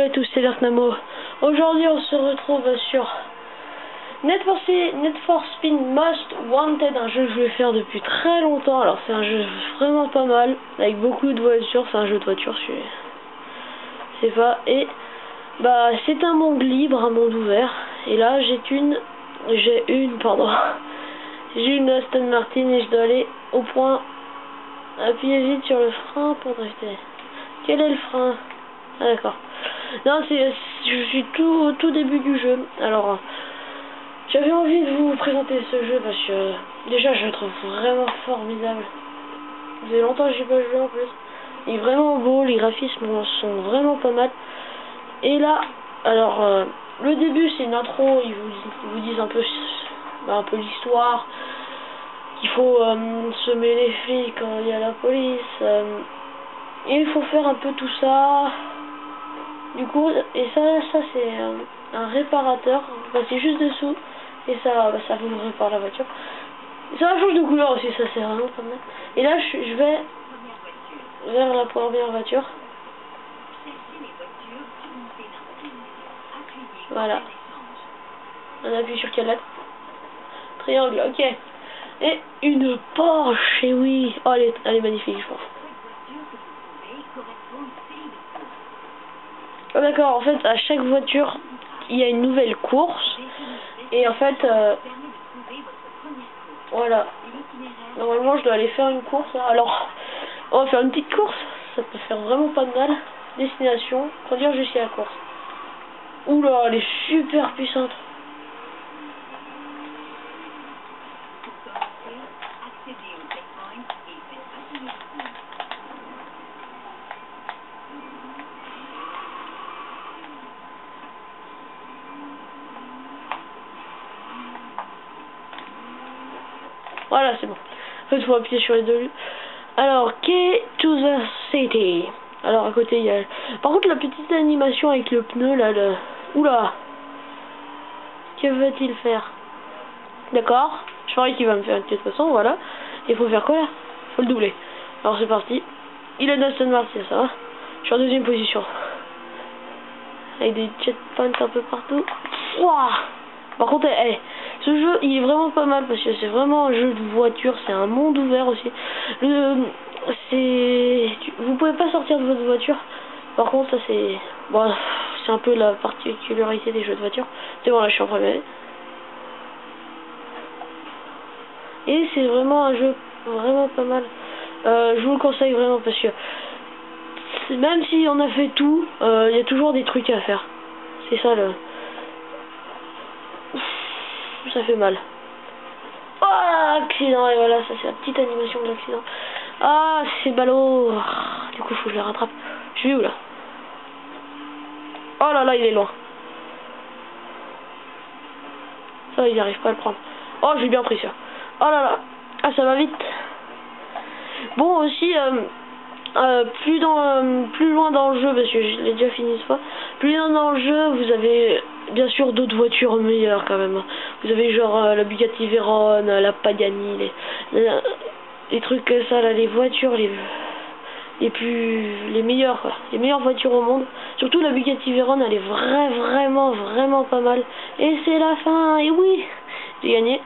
à tous, c'est Namo. Aujourd'hui, on se retrouve sur Need for Speed Most Wanted, un jeu que je vais faire depuis très longtemps. Alors, c'est un jeu vraiment pas mal, avec beaucoup de voitures. C'est un jeu de voitures, c'est pas. Et bah, c'est un monde libre, un monde ouvert. Et là, j'ai une Aston Martin et je dois aller au point. Appuyez vite sur le frein pour drifter. Quel est le frein? Ah, d'accord. Non, je suis tout début du jeu. Alors, j'avais envie de vous présenter ce jeu parce que déjà je le trouve vraiment formidable. Ça fait longtemps que j'ai pas joué en plus. Il est vraiment beau, les graphismes sont vraiment pas mal. Et là, alors le début c'est une intro, ils vous disent un peu l'histoire. Il faut semer les flics quand il y a la police. Et il faut faire un peu tout ça. Du coup, et ça c'est un réparateur. Vous passez juste dessous et ça vous répare la voiture. Ça change de couleur aussi, ça c'est vraiment pas mal. Et là je vais vers la première voiture. Voilà. On appuie sur quelle lettre? Triangle, ok. Et une Porsche, et oui. Oh, elle est magnifique, je pense. Oh, d'accord, en fait, à chaque voiture, il y a une nouvelle course. Et en fait, voilà. Normalement, je dois aller faire une course. Alors, on va faire une petite course. Ça peut faire vraiment pas de mal. Destination, conduire jusqu'à la course. Oula, elle est super puissante. Voilà, c'est bon. En fait, il faut appuyer sur les deux. Alors, Key to the City. Alors, à côté, il y a... Par contre, la petite animation avec le pneu, là, Oula. Que veut-il faire? D'accord. Je parie qu'il va me faire une petite façon, voilà. Il faut faire quoi, là? Faut le doubler. Alors, c'est parti. Il est Aston Martin, ça va. Je suis en deuxième position. Avec des checkpoints un peu partout. Ouah. Par contre, ce jeu, il est vraiment pas mal parce que c'est vraiment un jeu de voiture, c'est un monde ouvert aussi. Vous pouvez pas sortir de votre voiture. Par contre, ça c'est un peu la particularité des jeux de voiture. C'est bon, là je suis en premier. Et c'est vraiment un jeu vraiment pas mal. Je vous le conseille vraiment parce que même si on a fait tout, il y a toujours des trucs à faire. C'est ça le... Ça fait mal. Oh, accident, et voilà, ça c'est la petite animation de l'accident. Ah, c'est ballot. Du coup, faut que je le rattrape. Je suis où là? Oh là là, il est loin. Ça, il n'arrive pas à le prendre. Oh, j'ai bien pris ça. Oh là là. Ah, ça va vite. Bon, aussi, plus loin dans le jeu, parce que je l'ai déjà fini une fois. Plus loin dans le jeu, vous avez bien sûr d'autres voitures meilleures quand même. Vous avez genre la Bugatti Veyron, la Pagani, les trucs comme ça là, les voitures les meilleures quoi. Les meilleures voitures au monde. Surtout la Bugatti Veyron, elle est vraiment pas mal. Et c'est la fin, et oui, j'ai gagné.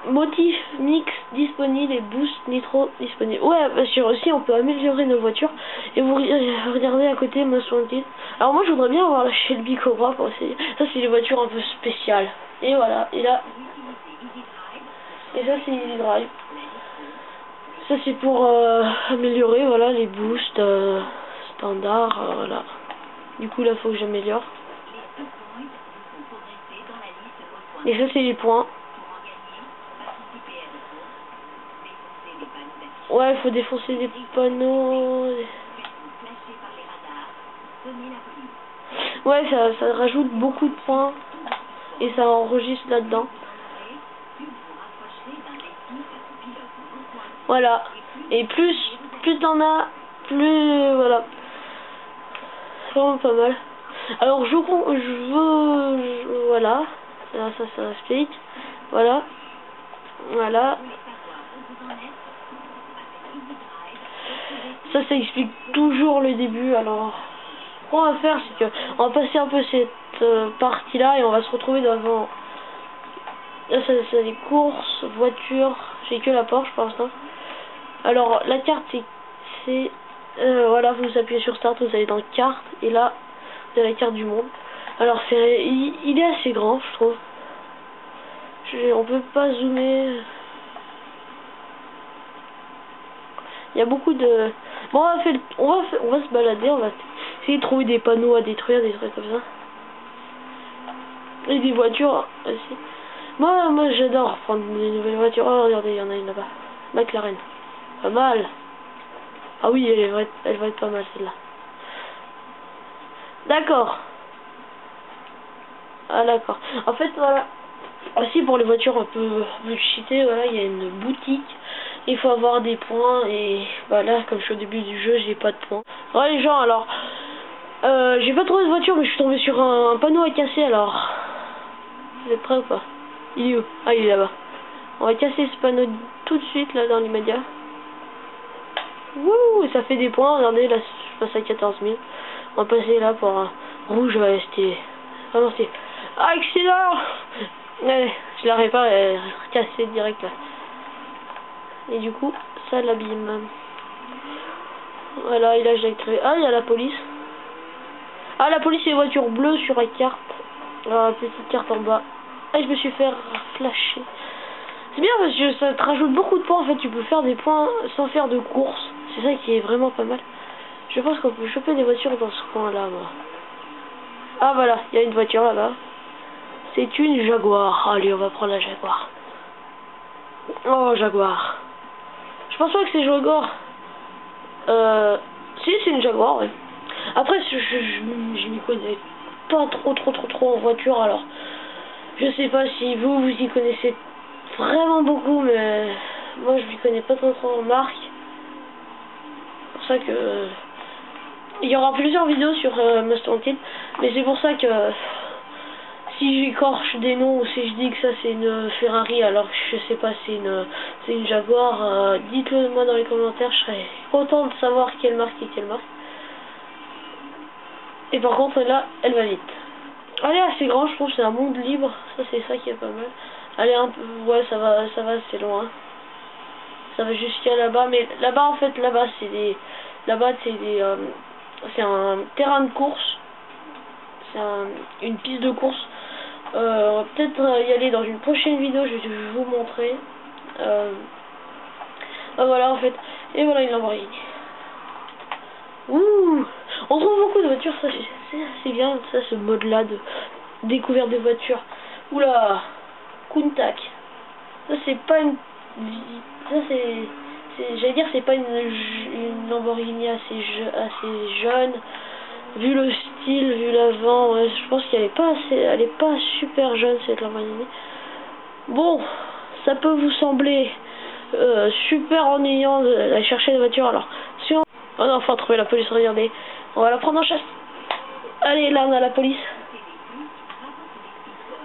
Motif mix disponible et boost nitro disponible. Ouais, parce que aussi on peut améliorer nos voitures. Et vous regardez à côté Most Wanted. Alors moi je voudrais bien avoir la Shelby Cobra pour essayer. Ça c'est les voitures un peu spéciales. Et voilà, et là. Et ça c'est Easy Drive. Ça c'est pour améliorer voilà les boosts standards. Voilà. Du coup là faut que j'améliore. Et ça c'est les points. Ouais, il faut défoncer des panneaux. Ouais, ça rajoute beaucoup de points. Et ça enregistre là-dedans. Voilà. Et plus t'en as, plus... Voilà. C'est vraiment pas mal. Alors, voilà. Ça explique. Voilà. Voilà. Ça explique toujours le début, alors qu'on va faire, c'est que on va passer un peu cette partie-là et on va se retrouver devant. Là, c'est les courses, voitures. J'ai que la Porsche pour l'instant. Alors, la carte, c'est voilà, vous appuyez sur Start, vous allez dans carte et là, vous avez la carte du monde. Alors, il est assez grand, je trouve. On peut pas zoomer. Il y a beaucoup de... Bon, on va se balader, on va essayer de trouver des panneaux à détruire, des trucs comme ça. Et des voitures aussi. Moi j'adore prendre des nouvelles voitures. Oh, regardez, il y en a une là-bas. McLaren. Pas mal. Ah oui, elle va être pas mal celle-là. D'accord. Ah d'accord. En fait, voilà. Aussi pour les voitures un peu cheatées, voilà, il y a une boutique. Il faut avoir des points et voilà, comme je suis au début du jeu, j'ai pas de points. Ouais les gens, alors j'ai pas trouvé de voiture, mais je suis tombé sur un panneau à casser. Alors vous êtes prêts ou pas? Il est où? Ah, il est là-bas. On va casser ce panneau tout de suite là dans l'immédiat. Wouh, ça fait des points. Regardez, là je passe à 14 000. On va passer là pour un rouge. Ouais, c'était vraiment stylé. Ah, excellent. Ouais, je la répare et casser direct là. Et du coup, ça l'abîme. Voilà, et là j'ai créé. Ah, il y a la police. Ah, la police, c'est les voitures bleues sur la carte. Alors, la petite carte en bas. Ah, je me suis fait flasher. C'est bien parce que ça te rajoute beaucoup de points. En fait, tu peux faire des points sans faire de course. C'est ça qui est vraiment pas mal. Je pense qu'on peut choper des voitures dans ce coin-là, moi. Ah, voilà, il y a une voiture là-bas. C'est une Jaguar. Allez, on va prendre la Jaguar. Oh, Jaguar. Je pense pas que c'est Jaguar. Si, c'est une Jaguar, ouais. Après, je m'y connais pas trop en voiture, alors je sais pas si vous y connaissez vraiment beaucoup, mais moi je m'y connais pas trop en marque. C'est pour ça que il y aura plusieurs vidéos sur Most Wanted, mais c'est pour ça que si j'écorche des noms ou si je dis que ça c'est une Ferrari alors que je sais pas, c'est une Jaguar, dites-le moi dans les commentaires, je serais content de savoir quelle marque et quelle marque. Et par contre là, elle va vite. Elle est assez grand, je trouve, c'est un monde libre, ça c'est ça qui est pas mal. Elle est un peu, ouais, ça va, c'est loin. Ça va jusqu'à là-bas, mais là-bas en fait, là-bas c'est des, c'est un terrain de course, c'est une piste de course. On va peut-être y aller dans une prochaine vidéo, je vais vous montrer. Voilà en fait, et voilà une Lamborghini. Ouh, on trouve beaucoup de voitures, ça c'est bien, ça ce mode-là de découverte des voitures. Oula, Countach. Ça c'est pas une, ça j'allais dire c'est pas une Lamborghini assez jeune. Vu le style, vu l'avant, ouais, je pense qu'elle est pas assez, elle est pas super jeune cette Lamborghini. Bon, ça peut vous sembler super ennuyant d'aller chercher des voitures. Alors, si on... Oh non, faut trouver la police, regardez. On va la prendre en chasse. Allez, là on a la police.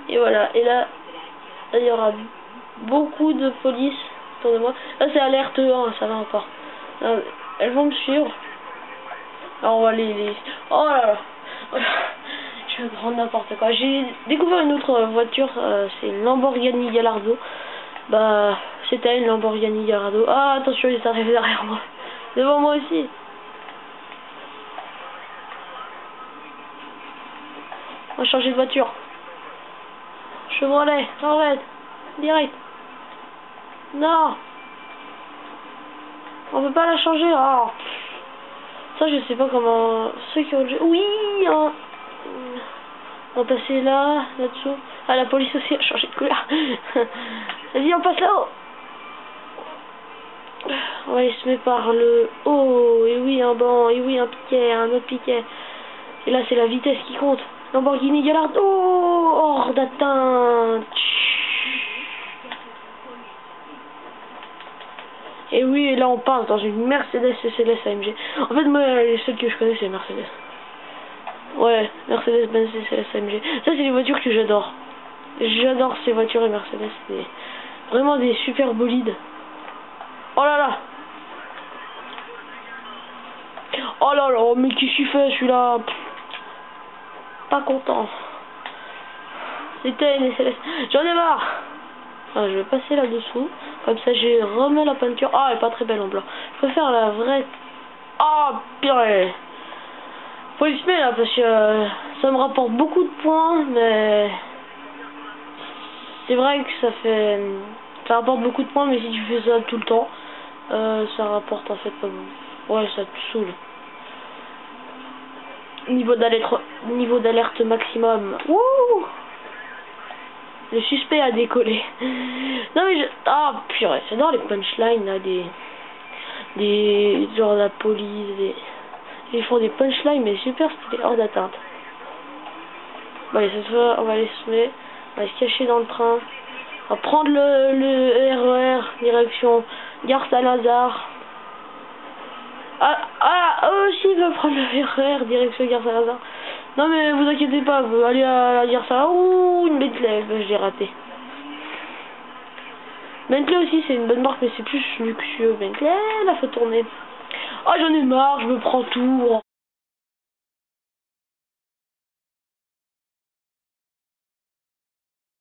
Et voilà, et là, il y aura beaucoup de police autour de moi. Là c'est alerte 1, ça va encore. Là, elles vont me suivre. Alors on va les... Oh là là. Je vais prendre n'importe quoi. J'ai découvert une autre voiture, c'est une Lamborghini Gallardo. Bah, c'était une Lamborghini Gallardo. Ah, attention, il s'arrive derrière moi. Devant moi aussi. On va changer de voiture. Chevrolet, arrête. Direct. Non. On peut pas la changer. Oh. Ça, je sais pas comment... Ceux qui ont... Oui, hein. On va passer là-dessous. Ah, la police aussi a changé de couleur. Vas-y, on passe là-haut. On va aller se mettre par le haut. Et oui, un banc. Et oui, un piquet, un autre piquet. Et là, c'est la vitesse qui compte. Lamborghini Gallardo. Hors d'atteinte. Et oui, et là, on passe dans une Mercedes SLS AMG. En fait, moi, les seuls que je connais, c'est Mercedes. Ouais, Mercedes-Benz SLS AMG. Ça, c'est les voitures que j'adore. J'adore ces voitures et Mercedes. C'est vraiment des super bolides. Oh là là. Oh là là, mais qu'est-ce qu'il fait celui-là? pas content. C'était une céleste. J'en ai marre. Ah, je vais passer là-dessous. Comme ça, j'ai remis la peinture. Ah, elle est pas très belle en blanc. Je préfère la vraie. Ah, purée. Faut y se mettre là, parce que ça me rapporte beaucoup de points, mais c'est vrai que ça rapporte beaucoup de points, mais si tu fais ça tout le temps, ça rapporte en fait pas beaucoup. Ouais, ça te saoule. Niveau d'alerte maximum. Wouh! Le suspect a décollé. Non mais ah purée, j'adore les punchlines là, des genre la police, ils font des punchlines mais super stylés, hors d'atteinte. Bon allez, cette fois on va aller se mettre, on va se cacher dans le train. On va prendre le RER direction Gare Saint-Lazare. Aussi il veut prendre le RER direction Gare Saint-Lazare. Non mais vous inquiétez pas, vous allez à la Gare Saint-Lazare. Ouh, une Bentley, je l'ai raté. Bentley aussi c'est une bonne marque mais c'est plus luxueux. Bentley, là faut tourner. Oh j'en ai marre, je me prends tout.